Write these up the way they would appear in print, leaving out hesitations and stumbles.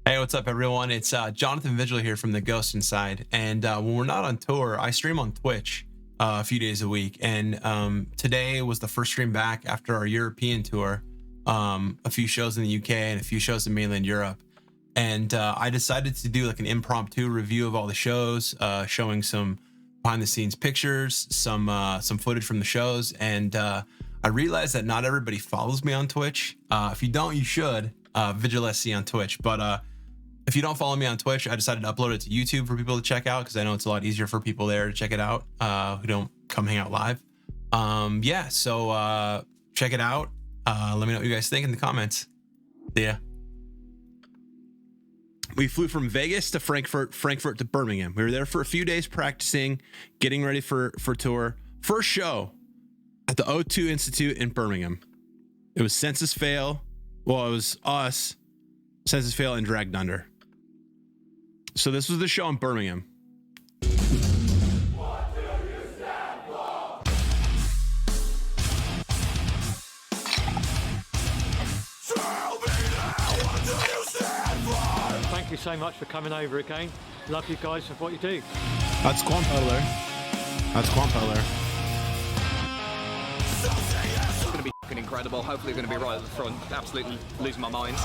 Hey, what's up, everyone? It's Jonathan Vigil here from the Ghost Inside. And when we're not on tour, I stream on Twitch a few days a week. And today was the first stream back after our European tour, a few shows in the UK and a few shows in mainland Europe. And I decided to do like an impromptu review of all the shows, showing some behind the scenes pictures, some footage from the shows. And I realized that not everybody follows me on Twitch. If you don't, you should. Vigil SC on Twitch. But if you don't follow me on Twitch, I decided to upload it to YouTube for people to check out because I know it's a lot easier for people there to check it out who don't come hang out live. So check it out. Let me know what you guys think in the comments. See ya. We flew from Vegas to Frankfurt to Birmingham. We were there for a few days practicing, getting ready for tour. First show at the O2 Institute in Birmingham. It was Census Fail. Well, it was us, Census Fail, and Dragged Under. So this was the show in Birmingham. What do you stand for? Tell me now, what do you stand for? Thank you so much for coming over again. Love you guys for what you do. That's Quan Peddler. It's going to be fucking incredible. Hopefully, going to be right at the front. Absolutely losing my mind.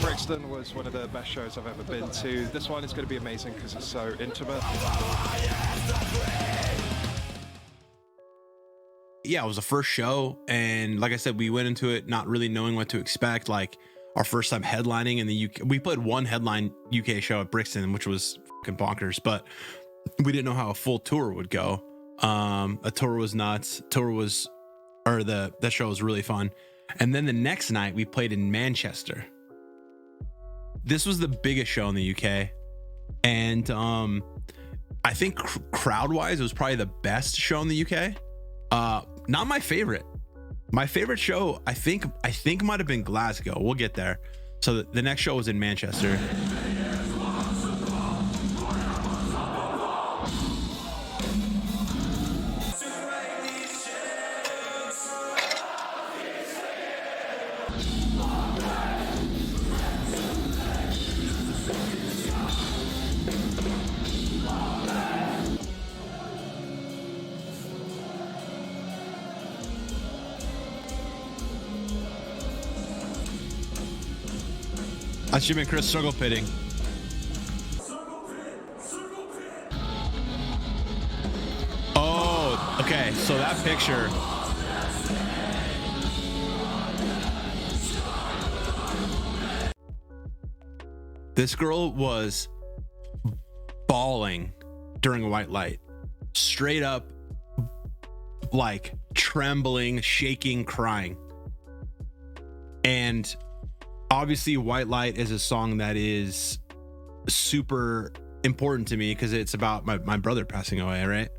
Brixton was one of the best shows I've ever been to. This one is going to be amazing because it's so intimate. Yeah, it was the first show, and like I said, we went into it not really knowing what to expect. Like our first time headlining in the UK. We played one headline UK show at Brixton, which was fucking bonkers, but we didn't know how a full tour would go. A tour was nuts. That show was really fun. And then the next night we played in Manchester. This was the biggest show in the UK, and I think crowd-wise, it was probably the best show in the UK. Not my favorite. My favorite show, I think might have been Glasgow. We'll get there. So the next show was in Manchester. That's Jim and Chris circle pitting. Oh, okay. So that picture. This girl was bawling during a white light. Straight up, like trembling, shaking, crying. And obviously, White Light is a song that is super important to me because it's about my brother passing away, right?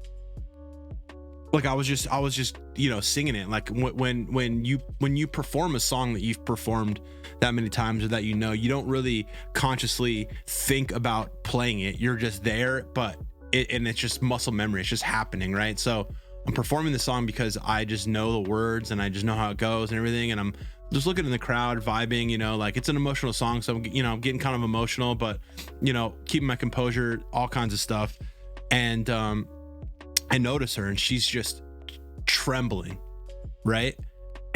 Like I was just singing it. Like when you perform a song that you've performed that many times or that you don't really consciously think about playing it. You're just there, and it's just muscle memory. It's just happening, right? So I'm performing the song because I just know the words and I just know how it goes and everything, and I'm just looking in the crowd, vibing, like it's an emotional song. So, I'm getting kind of emotional, but, keeping my composure, all kinds of stuff. And I notice her and she's just trembling, right?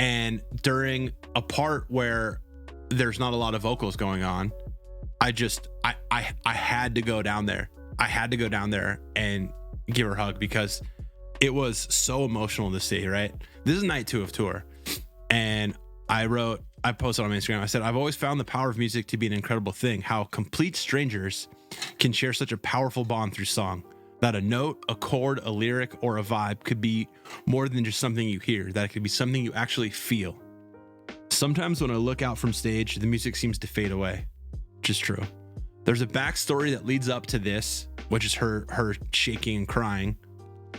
And during a part where there's not a lot of vocals going on, I had to go down there. I had to go down there and give her a hug because it was so emotional to see, right? This is night 2 of tour. And I posted on Instagram, I said, I've always found the power of music to be an incredible thing, how complete strangers can share such a powerful bond through song, that a note, a chord, a lyric, or a vibe could be more than just something you hear, that it could be something you actually feel. Sometimes when I look out from stage, the music seems to fade away, which is true. There's a backstory that leads up to this, which is her shaking and crying,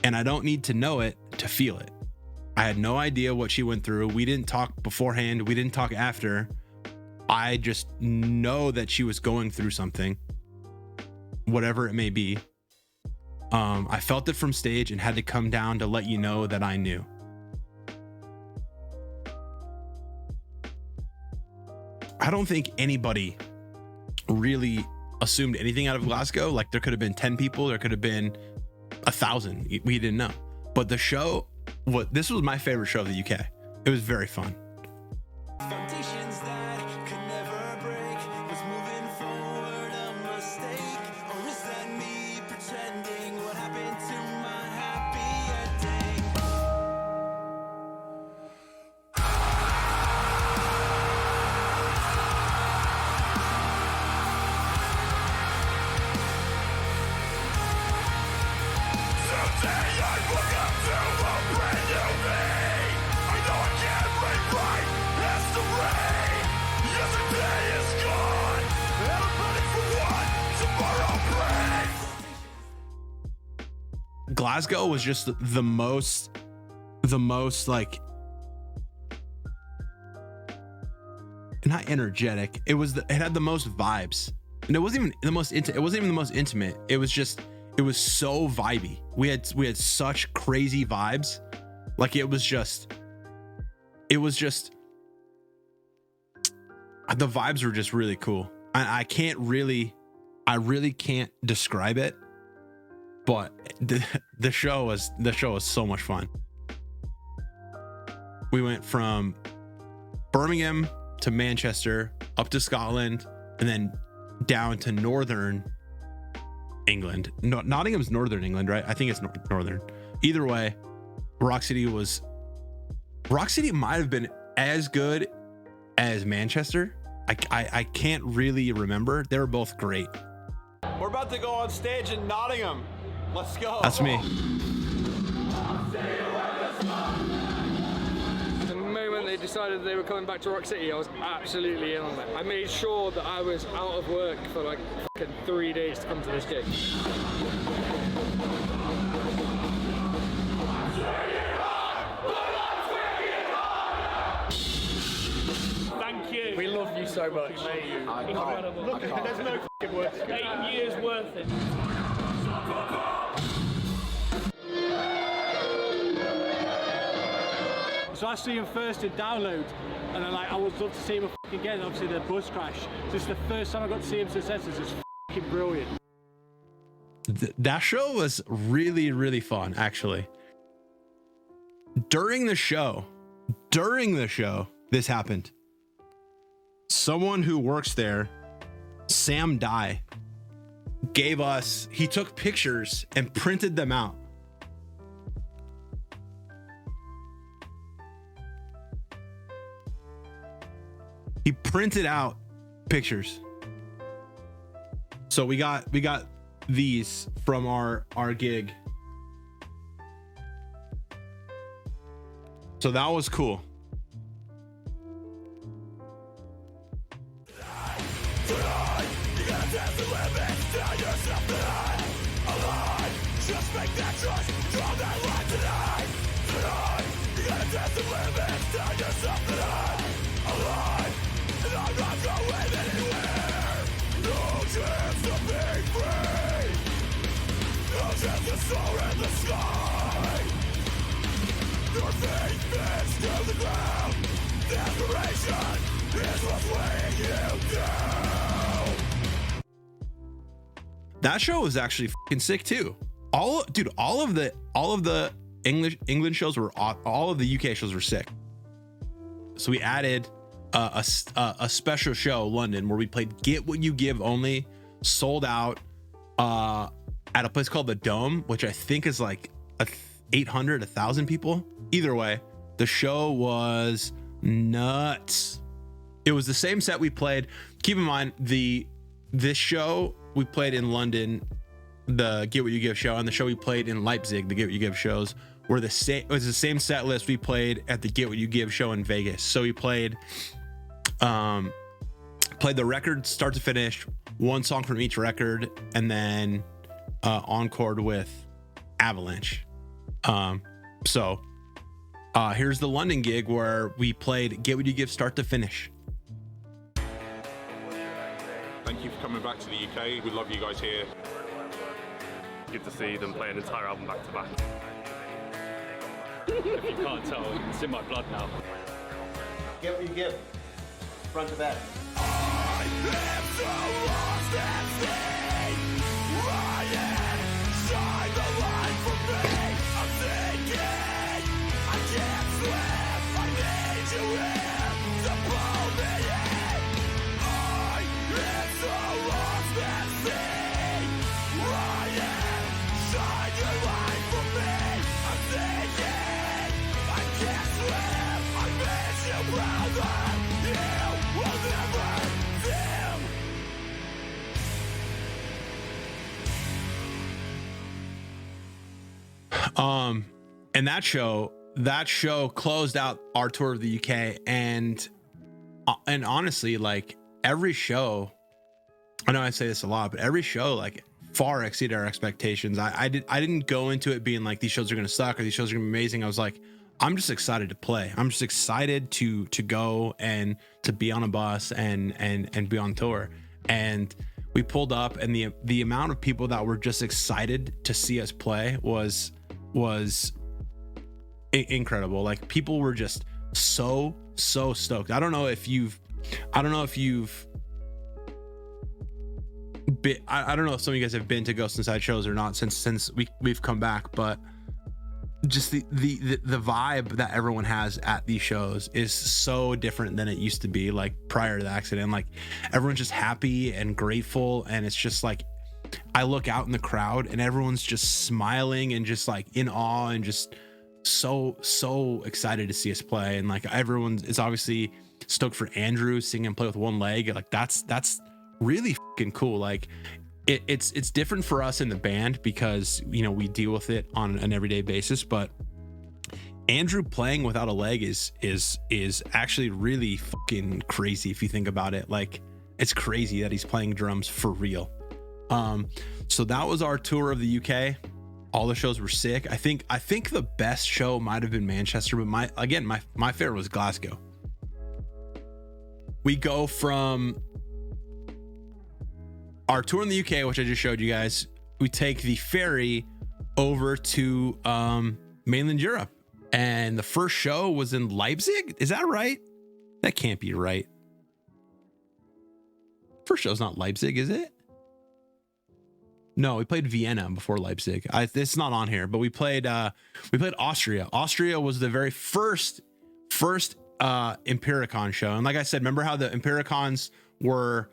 and I don't need to know it to feel it. I had no idea what she went through. We didn't talk beforehand. We didn't talk after. I just know that she was going through something, whatever it may be. I felt it from stage and had to come down to let you know that I knew. I don't think anybody really assumed anything out of Glasgow. Like there could have been 10 people, there could have been 1,000. We didn't know. But the show, this was my favorite show of the UK. It was very fun. Foundations that could never break. Was moving forward a mistake? Or is that me pretending? What happened to my happy ending? Someday I look up to a brand new me. I know I can't rewrite history. Yesterday is gone, and I'm ready for what tomorrow brings. Glasgow was just the most like, not energetic. It had the most vibes, and it wasn't even the most intimate. It was so vibey. We had such crazy vibes. Like it was just the vibes were just really cool. I really can't describe it, but the show was so much fun. We went from Birmingham to Manchester, up to Scotland, and then down to northern England. No, Nottingham's northern England, right? I think it's northern. Either way, Rock City might have been as good as Manchester. I can't really remember. They were both great. We're about to go on stage in Nottingham. Let's go. That's me. The moment they decided they were coming back to Rock City, I was absolutely in on it. I made sure that I was out of work for like fucking 3 days to come to this gig. Thank you. We love you so much. Incredible. Look, there's no fucking words. 8 years worth it. So I see him first in Download, and then I would love to see him again. Obviously the bus crash. So it's the first time I got to see him since then. It's fucking brilliant. That show was really, really fun, actually. During the show, this happened. Someone who works there, Sam Dye, he took pictures and printed them out. He printed out pictures. So we got these from our gig. So that was cool. Just make that choice, draw that line tonight. Tonight, you gotta test the limits, tell yourself that I'm alive, and I'm not going anywhere. No chance to be free, no chance to soar in the sky. Your feet fixed to the ground, desperation is what's weighing you down. That show was actually fucking sick too. All of the England shows were, all of the UK shows were sick. So we added a special show, London, where we played Get What You Give only, sold out at a place called the Dome, which I think is like 800, 1,000 people. Either way, the show was nuts. It was the same set we played. Keep in mind, this show we played in London, the Get What You Give show, and the show we played in Leipzig, the Get What You Give shows, were the same. It was the same set list we played at the Get What You Give show in Vegas. So we played the record start to finish, one song from each record, and then encored with Avalanche. So here's the London gig where we played Get What You Give start to finish. Thank you for coming back to the UK. We love you guys here. Good to see them play an entire album back to back. If you can't tell, it's in my blood now. Get What You Give, front to back. And that show closed out our tour of the UK, and honestly, like every show, I know I say this a lot, but every show like far exceeded our expectations. I didn't go into it being like these shows are gonna suck or these shows are gonna be amazing. I was like, I'm just excited to play. I'm just excited to go and to be on a bus and be on tour. And we pulled up, and the amount of people that were just excited to see us play was incredible. Like people were just so stoked. I don't know if you've been, I don't know if some of you guys have been to Ghost Inside shows or not since we've come back, but just the vibe that everyone has at these shows is so different than it used to be, like prior to the accident. Like everyone's just happy and grateful, and it's just like I look out in the crowd and everyone's just smiling and just like in awe and just so excited to see us play. And like everyone is obviously stoked for Andrew singing and play with one leg. Like that's really fucking cool. Like it's different for us in the band because, you know, we deal with it on an everyday basis, but Andrew playing without a leg is actually really fucking crazy if you think about it. Like it's crazy that he's playing drums for real. So that was our tour of the UK. All the shows were sick. I think the best show might have been Manchester, but my favorite was Glasgow. We go from our tour in the UK, which I just showed you guys. We take the ferry over to mainland Europe, and the first show was in Leipzig. Is that right? That can't be right. First show's not Leipzig, is it? No, we played Vienna before Leipzig. It's not on here, but we played Austria. Austria was the very first Empiricon show. And like I said, remember how the Empiricons were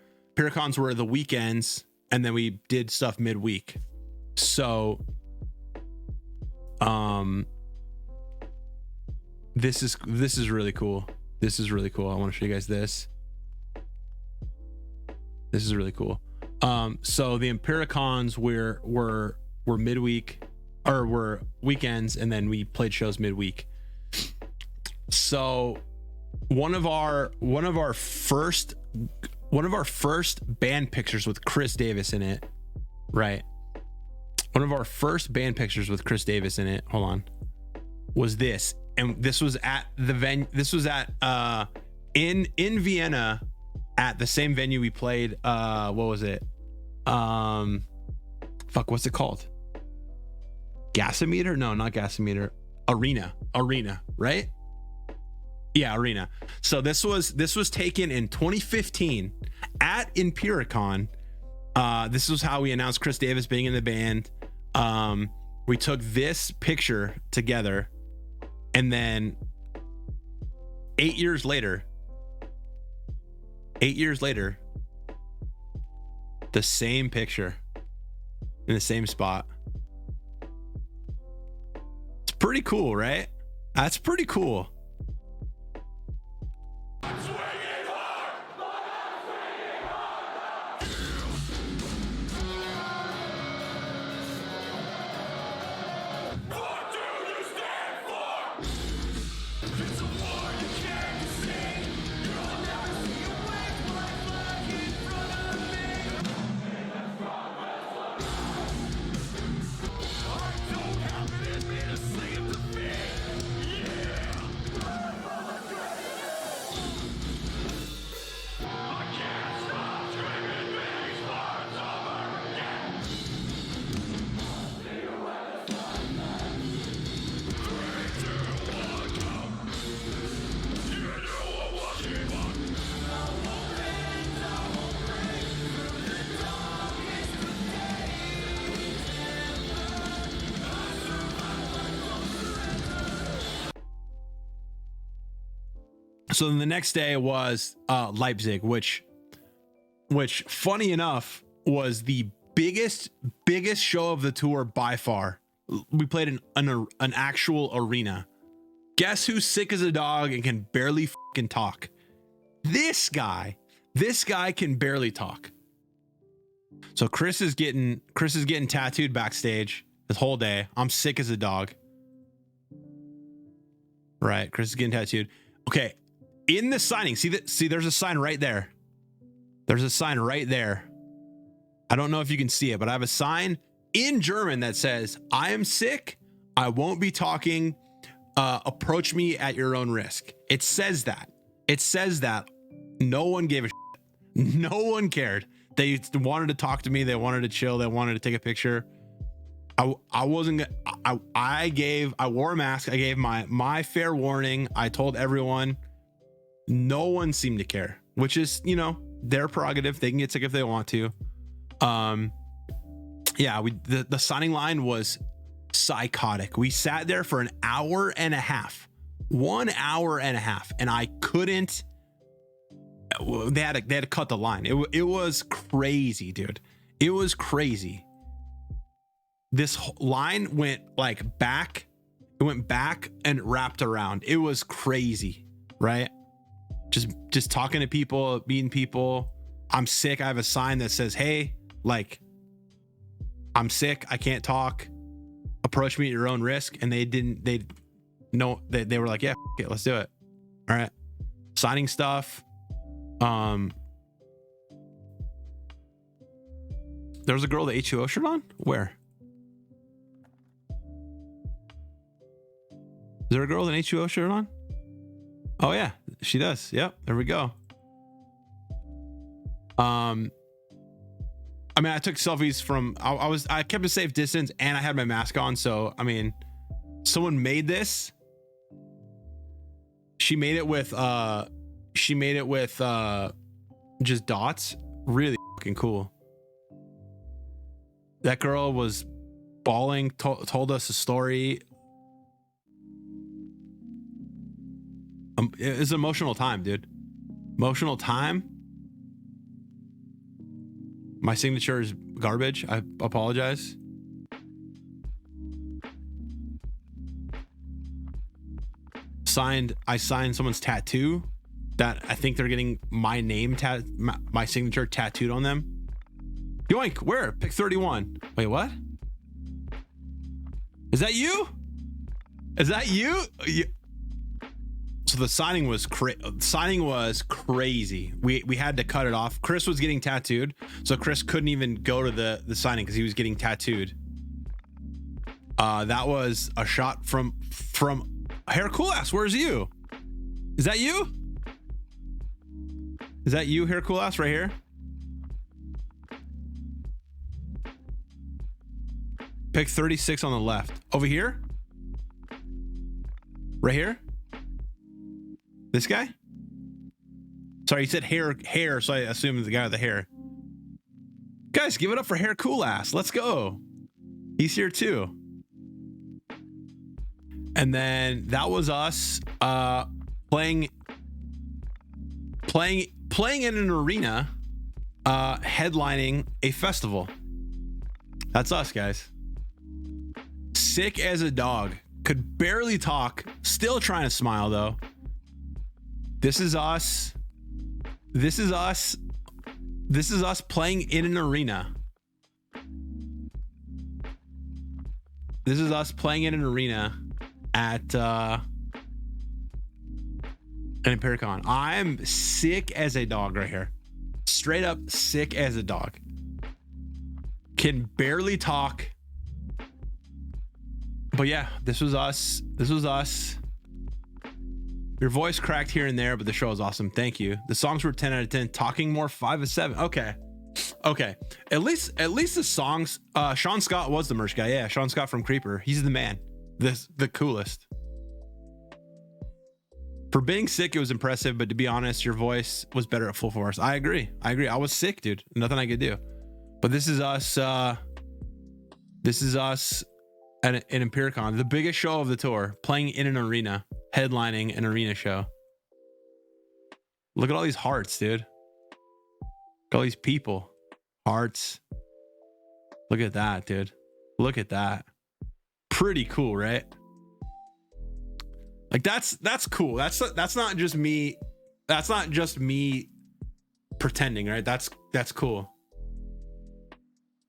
the weekends, and then we did stuff midweek. So this is really cool. This is really cool. I want to show you guys this. This is really cool. So the Empiricons were midweek, or were weekends, and then we played shows midweek. So one of our first band pictures with Chris Davis in it, right? One of our first band pictures with Chris Davis in it, hold on, was this. And this was at the venue. This was at in Vienna, at the same venue we played. What was it? What's it called? Gasometer? No, not Gasometer. Arena, right? Yeah, Arena. So this was taken in 2015 at Empiricon. This was how we announced Chris Davis being in the band. We took this picture together, and then 8 years later, the same picture in the same spot. It's pretty cool, right? That's pretty cool. So then the next day was Leipzig, which funny enough was the biggest show of the tour by far. We played in an actual arena. Guess who's sick as a dog and can barely fucking talk? This guy can barely talk. So Chris is getting tattooed backstage this whole day. I'm sick as a dog. Right, Chris is getting tattooed. Okay, in the signing, see there's a sign right there. There's a sign right there. I don't know if you can see it, but I have a sign in German that says, "I am sick. I won't be talking. Approach me at your own risk." It says that. No one gave a shit. No one cared. They wanted to talk to me. They wanted to chill. They wanted to take a picture. I wasn't. I wore a mask. I gave my fair warning. I told everyone. No one seemed to care, which is, their prerogative. They can get sick if they want to. Yeah, the signing line was psychotic. We sat there for 1 hour and a half. 1 hour and a half, and I couldn't. They had to cut the line. It was crazy, dude. It was crazy. This line went back. It went back and wrapped around. It was crazy, right? Just talking to people, meeting people. I'm sick. I have a sign that says, "Hey, I'm sick. I can't talk. Approach me at your own risk." And they were like, "Yeah, it, let's do it." All right. Signing stuff. There was a girl with the H2O shirt on? Where? Is there a girl with an H2O shirt on? Oh yeah, she does. Yep, there we go. I mean, I took selfies from, I kept a safe distance and I had my mask on. So, I mean, someone made this. She made it with just dots. Really fucking cool. That girl was bawling, told us a story. It was an emotional time, dude. Emotional time. My signature is garbage. I apologize. I signed someone's tattoo that I think they're getting my name, my signature tattooed on them. Yoink, where? Pick 31. Wait, what? Is that you? Is that you? So the signing was crazy. We had to cut it off. Chris was getting tattooed, so Chris couldn't even go to the signing because he was getting tattooed. That was a shot from Hair Cool Ass. Where's you? Is that you? Is that you, Hair Cool Ass, right here? Pick 36 on the left. Over here? Right here? This guy? Sorry, he said hair, so I assumed it's the guy with the hair. Guys, give it up for Hair Cool Ass. Let's go. He's here too. And then that was us playing in an arena, headlining a festival. That's us, guys. Sick as a dog. Could barely talk. Still trying to smile though. This is us. This is us. This is us playing in an arena. This is us playing in an arena at an Impericon. I'm sick as a dog right here. Straight up sick as a dog. Can barely talk. But yeah, this was us. This was us. Your voice cracked here and there, but the show was awesome. Thank you. The songs were 10 out of 10. Talking more 5 of 7. Okay. At least the songs. Sean Scott was the merch guy. Yeah, Sean Scott from Creeper. He's the man. The coolest. For being sick, it was impressive, but to be honest, your voice was better at full force. I agree. I was sick, dude. Nothing I could do. But this is us. This is us at an Impericon, the biggest show of the tour, playing in an arena, headlining an arena show. Look at all these hearts, dude. Look at all these people. Hearts. Look at that, dude. Look at that. Pretty cool, right? Like that's cool. That's not just me. That's not just me pretending, right? That's cool.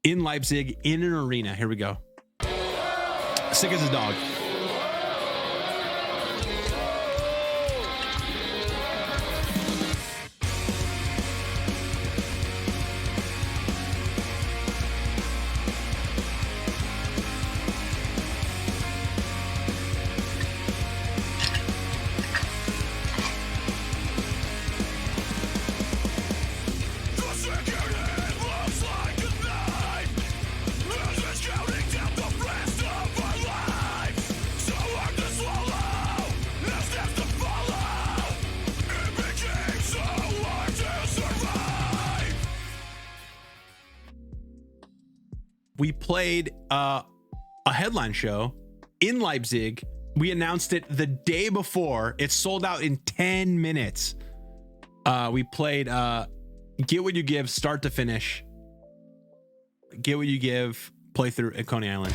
In Leipzig, in an arena. Here we go. Sick as a dog. We played a headline show in Leipzig. We announced it the day before. It sold out in 10 minutes. We played Get What You Give, start to finish. Get What You Give, playthrough at Coney Island.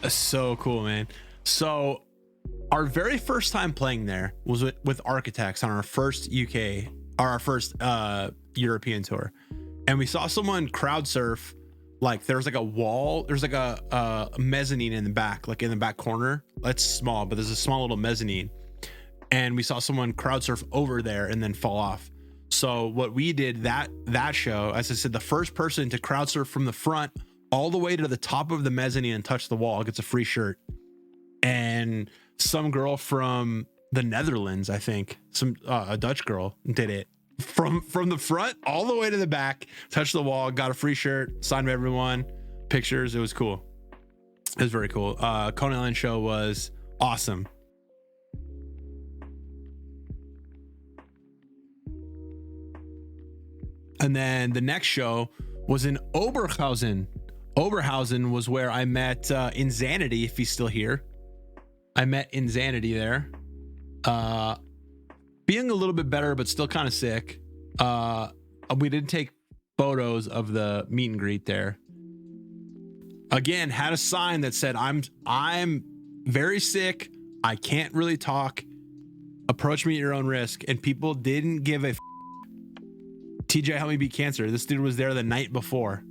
So cool, man. So our very first time playing there was with Architects on our first UK or our first European tour, and we saw someone crowd surf. Like there's like a wall, there's like a mezzanine in the back, like in the back corner. That's small, but there's a small little mezzanine, and we saw someone crowd surf over there and then fall off. So what we did that show, as I said, the first person to crowd surf from the front all the way to the top of the mezzanine and touch the wall gets a free shirt. And some girl from the Netherlands, I think, a Dutch girl did it from the front all the way to the back, touched the wall, got a free shirt, signed by everyone, pictures. It was cool. It was very cool. Coney Island show was awesome. And then the next show was in Oberhausen. Oberhausen was where I met Insanity, if he's still here. I met Insanity there. Being a little bit better, but still kind of sick. We did take photos of the meet and greet there. Again, had a sign that said, I'm very sick. I can't really talk. Approach me at your own risk. And people didn't give a TJ helped me beat cancer. This dude was there the night before.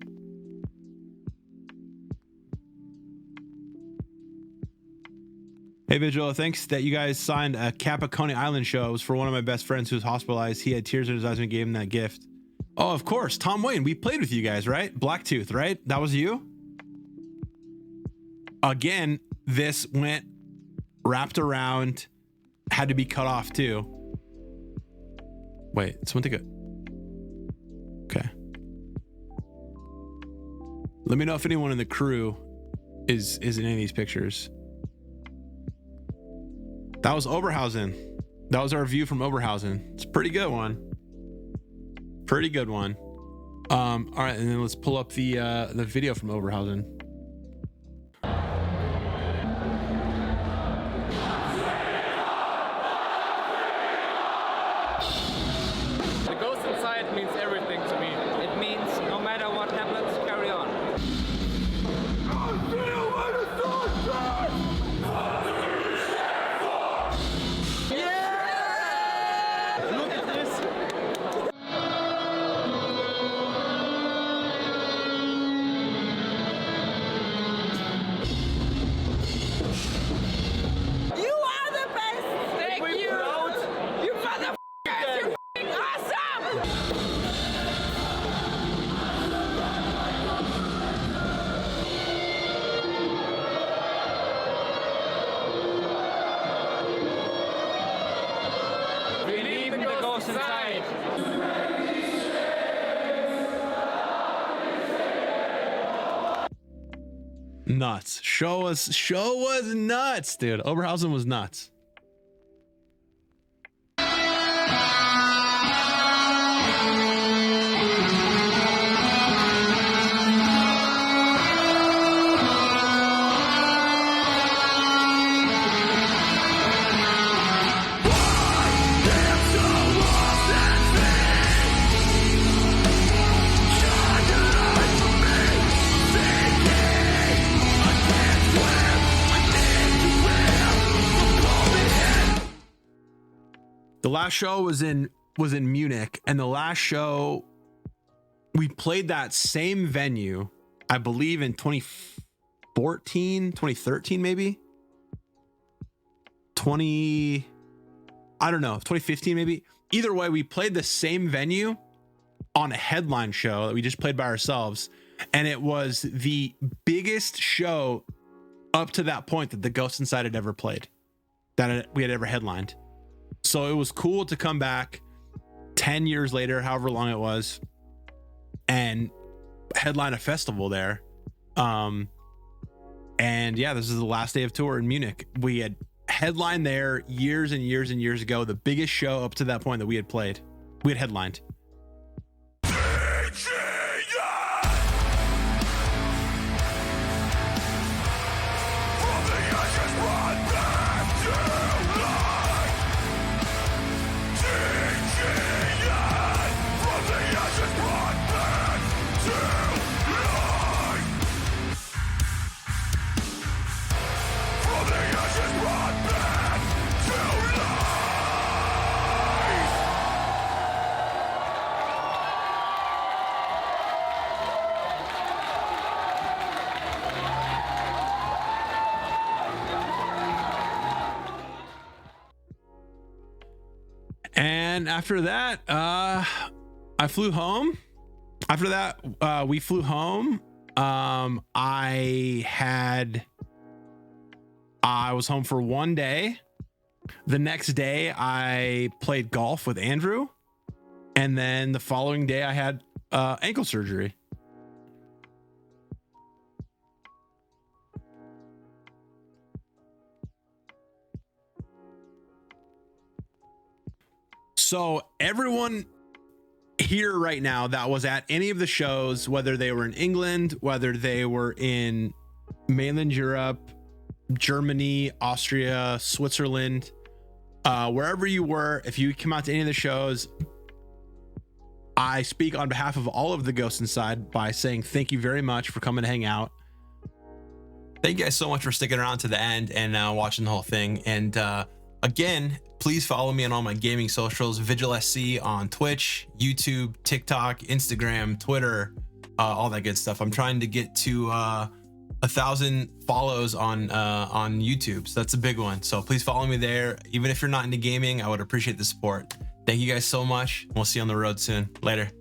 Hey, Vigil, thanks that you guys signed a Kappa Coney Island show. It was for one of my best friends who was hospitalized. He had tears in his eyes when he gave him that gift. Oh, of course. Tom Wayne. We played with you guys, right? Blacktooth, right? That was you? Again, this went wrapped around, had to be cut off too. Wait, someone take a... Okay. Let me know if anyone in the crew is in any of these pictures. That was Oberhausen. That was our view from Oberhausen. It's a pretty good one. Pretty good one. All right, and then let's pull up the video from Oberhausen. The ghost inside means everything to me. It means no matter what happens, carry on. Yeah! Look at this. You are the best! Thank you! You motherfuckers! You're f***ing awesome! Ghost Inside. Nuts. Show was nuts, dude. Oberhausen was nuts. The last show was in Munich, and the last show we played that same venue, I believe in 2014, 2013 maybe. I don't know, 2015 maybe. Either way, we played the same venue on a headline show that we just played by ourselves, and it was the biggest show up to that point that the Ghost Inside had ever played, that we had ever headlined. So it was cool to come back 10 years later, however long it was, and headline a festival there. And yeah, this is the last day of tour in Munich. We had headlined there years and years and years ago, the biggest show up to that point that we had played. We had headlined. And after that, I flew home. After that, we flew home. I was home for one day. The next day, I played golf with Andrew. And then the following day, I had ankle surgery. So everyone here right now that was at any of the shows, whether they were in England, whether they were in mainland Europe, Germany, Austria, Switzerland, wherever you were, if you come out to any of the shows, I speak on behalf of all of the Ghosts Inside by saying thank you very much for coming to hang out. Thank you guys so much for sticking around to the end and watching the whole thing. And again, please follow me on all my gaming socials, VigilSC on Twitch, YouTube, TikTok, Instagram, Twitter, all that good stuff. I'm trying to get to 1,000 follows on YouTube. So that's a big one. So please follow me there. Even if you're not into gaming, I would appreciate the support. Thank you guys so much. We'll see you on the road soon. Later.